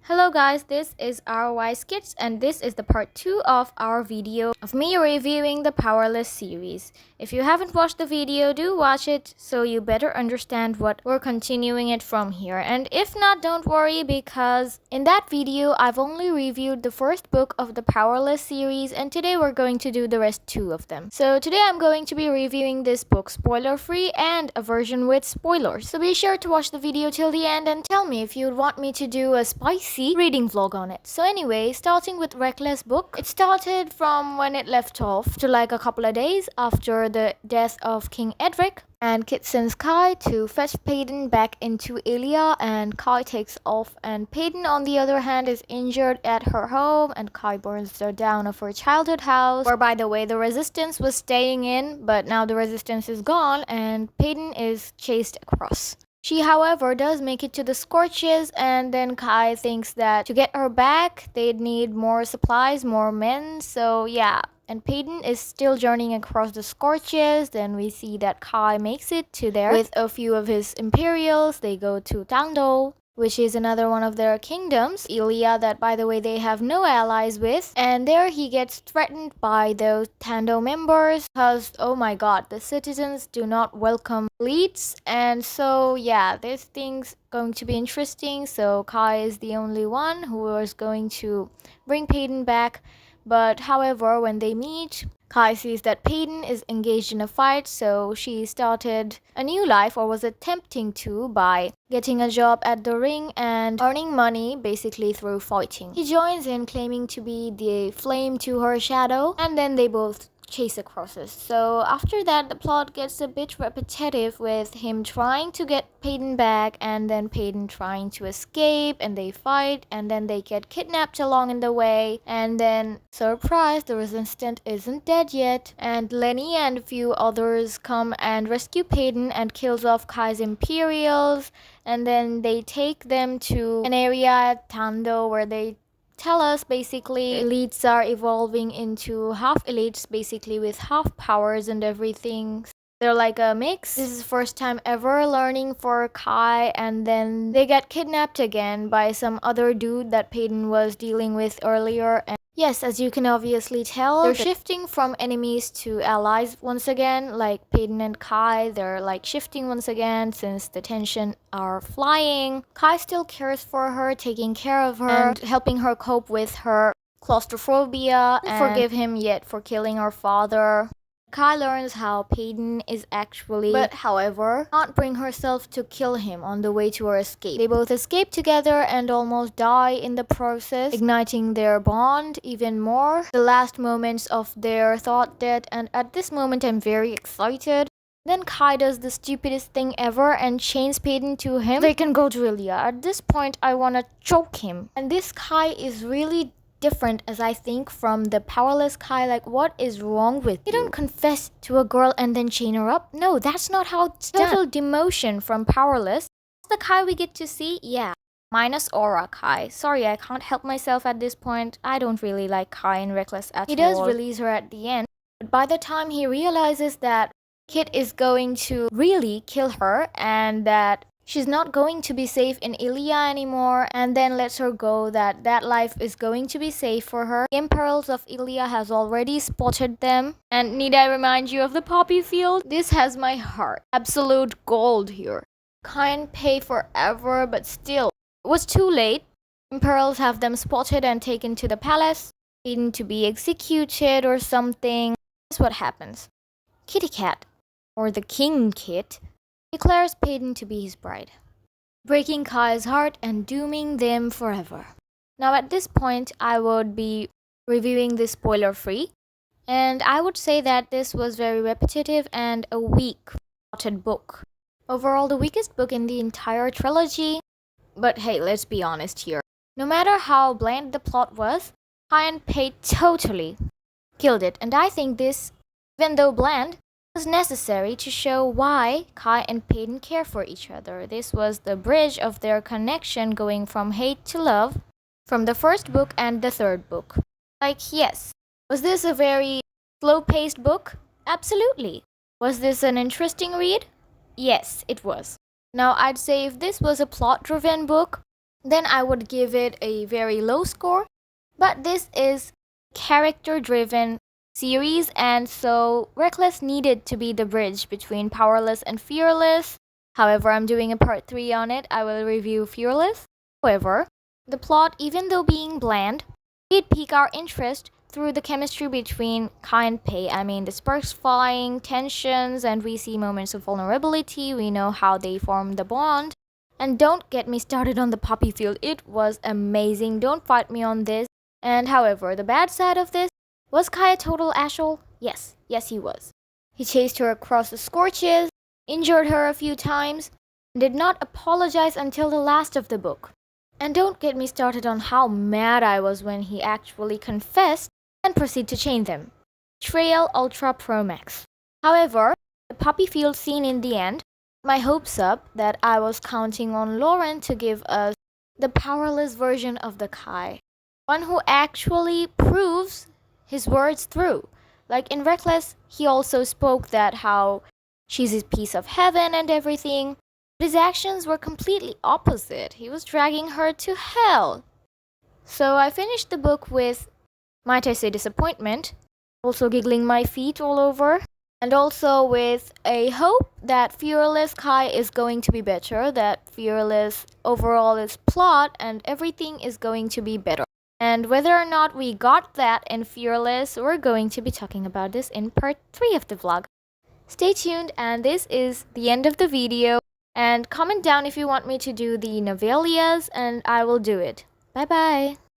Hello guys, this is RY Skits and this is the part 2 of our video of me reviewing the Powerless series. If you haven't watched the video, do watch it so you better understand what we're continuing it from here. And if not, don't worry because in that video, I've only reviewed the first book of the Powerless series and today we're going to do the rest 2 of them. So today I'm going to be reviewing this book spoiler free and a version with spoilers. So be sure to watch the video till the end and tell me if you'd want me to do a spicy reading vlog on it. So anyway, starting with Reckless book, it started from when it left off to like a couple of days after the death of King Edric, and Kit sends Kai to fetch Peyton back into Ilia, and Kai takes off, and Peyton on the other hand is injured at her home, and Kai burns her down of her childhood house where by the way the resistance was staying in, but now the resistance is gone and Peyton is chased across. She, however, does make it to the Scorches, and then Kai thinks that to get her back, they'd need more supplies, more men, so yeah. And Peyton is still journeying across the Scorches. Then we see that Kai makes it to there with a few of his Imperials. They go to Tando, which is another one of their kingdoms, Ilia, that by the way they have no allies with. And there he gets threatened by those Tando members because, oh my god, the citizens do not welcome elites. And so yeah, this thing's going to be interesting. So Kai is the only one who is going to bring Peyton back. But however, when they meet, Kai sees that Peyton is engaged in a fight, so she started a new life, or was attempting to, by getting a job at the ring and earning money basically through fighting. He joins in claiming to be the flame to her shadow, and then they both chase across us. So after that, the plot gets a bit repetitive with him trying to get Peyton back and then Peyton trying to escape, and they fight and then they get kidnapped along in the way, and then surprise, the resistant isn't dead yet, and Lenny and a few others come and rescue Peyton and kills off Kai's Imperials, and then they take them to an area at Tando where they tell us basically elites are evolving into half elites, basically with half powers and everything. They're like a mix. This is the first time ever learning for Kai, and then they get kidnapped again by some other dude that Peyton was dealing with earlier. And yes, as you can obviously tell, they're shifting from enemies to allies once again, like Peyton and Kai. They're like shifting once again since the tension are flying. Kai still cares for her, taking care of her and helping her cope with her claustrophobia, and forgive him yet for killing her father. Kai learns how Peyton is actually, but however, can't bring herself to kill him on the way to her escape. They both escape together and almost die in the process, igniting their bond even more. The last moments of their thought death, and at this moment I'm very excited. Then Kai does the stupidest thing ever and chains Peyton to him. They can go to Ilia. At this point I wanna choke him. And this Kai is really different, as I think, from the Powerless Kai. Like, what is wrong with you? You don't confess to a girl and then chain her up. No, that's not how it's done. Total demotion from Powerless. The Kai we get to see, yeah, minus Aura Kai. Sorry, I can't help myself at this point. I don't really like Kai in Reckless at all. He does release her at the end, but by the time he realizes that Kit is going to really kill her and that she's not going to be safe in Ilia anymore, and then lets her go, that life is going to be safe for her. The Imperials of Ilia has already spotted them. And need I remind you of the poppy field? This has my heart. Absolute gold here. Can't pay forever, but still. It was too late. Imperials have them spotted and taken to the palace, needing to be executed or something. That's what happens. Kitty Cat, or the King Kit, declares Peyton to be his bride, breaking Kai's heart and dooming them forever. Now at this point, I would be reviewing this spoiler free, and I would say that this was very repetitive and a weak plotted book. Overall, the weakest book in the entire trilogy. But hey, let's be honest here. No matter how bland the plot was, Kai and Peyton totally killed it, and I think this, even though bland, was necessary to show why Kai and Peyton care for each other. This was the bridge of their connection, going from hate to love, from the first book and the third book. Like, yes, was this a very slow-paced book? Absolutely. Was this an interesting read? Yes, it was. Now, I'd say if this was a plot-driven book, then I would give it a very low score. But this is character-driven series, and so Reckless needed to be the bridge between Powerless and Fearless. However, I'm doing a part 3 on it. I will review Fearless. However, the plot, even though being bland, did pique our interest through the chemistry between Kai and Pei. I mean, the sparks flying, tensions, and we see moments of vulnerability. We know how they form the bond. And don't get me started on the poppy field. It was amazing. Don't fight me on this. And however, the bad side of this, was Kai a total asshole? Yes, he was. He chased her across the scorches, injured her a few times, and did not apologize until the last of the book. And don't get me started on how mad I was when he actually confessed and proceeded to chain them. Betrayal Ultra Pro Max. However, the poppy field scene in the end, my hopes up that I was counting on Lauren to give us the powerless version of the Kai. One who actually proves his words through. Like in Reckless, he also spoke that how she's a piece of heaven and everything. But his actions were completely opposite. He was dragging her to hell. So I finished the book with, might I say, disappointment, also giggling my feet all over, and also with a hope that Fearless Kai is going to be better, that Fearless overall is plot and everything is going to be better. And whether or not we got that in Fearless, we're going to be talking about this in part 3 of the vlog. Stay tuned, and this is the end of the video. And comment down if you want me to do the novelias, and I will do it. Bye bye!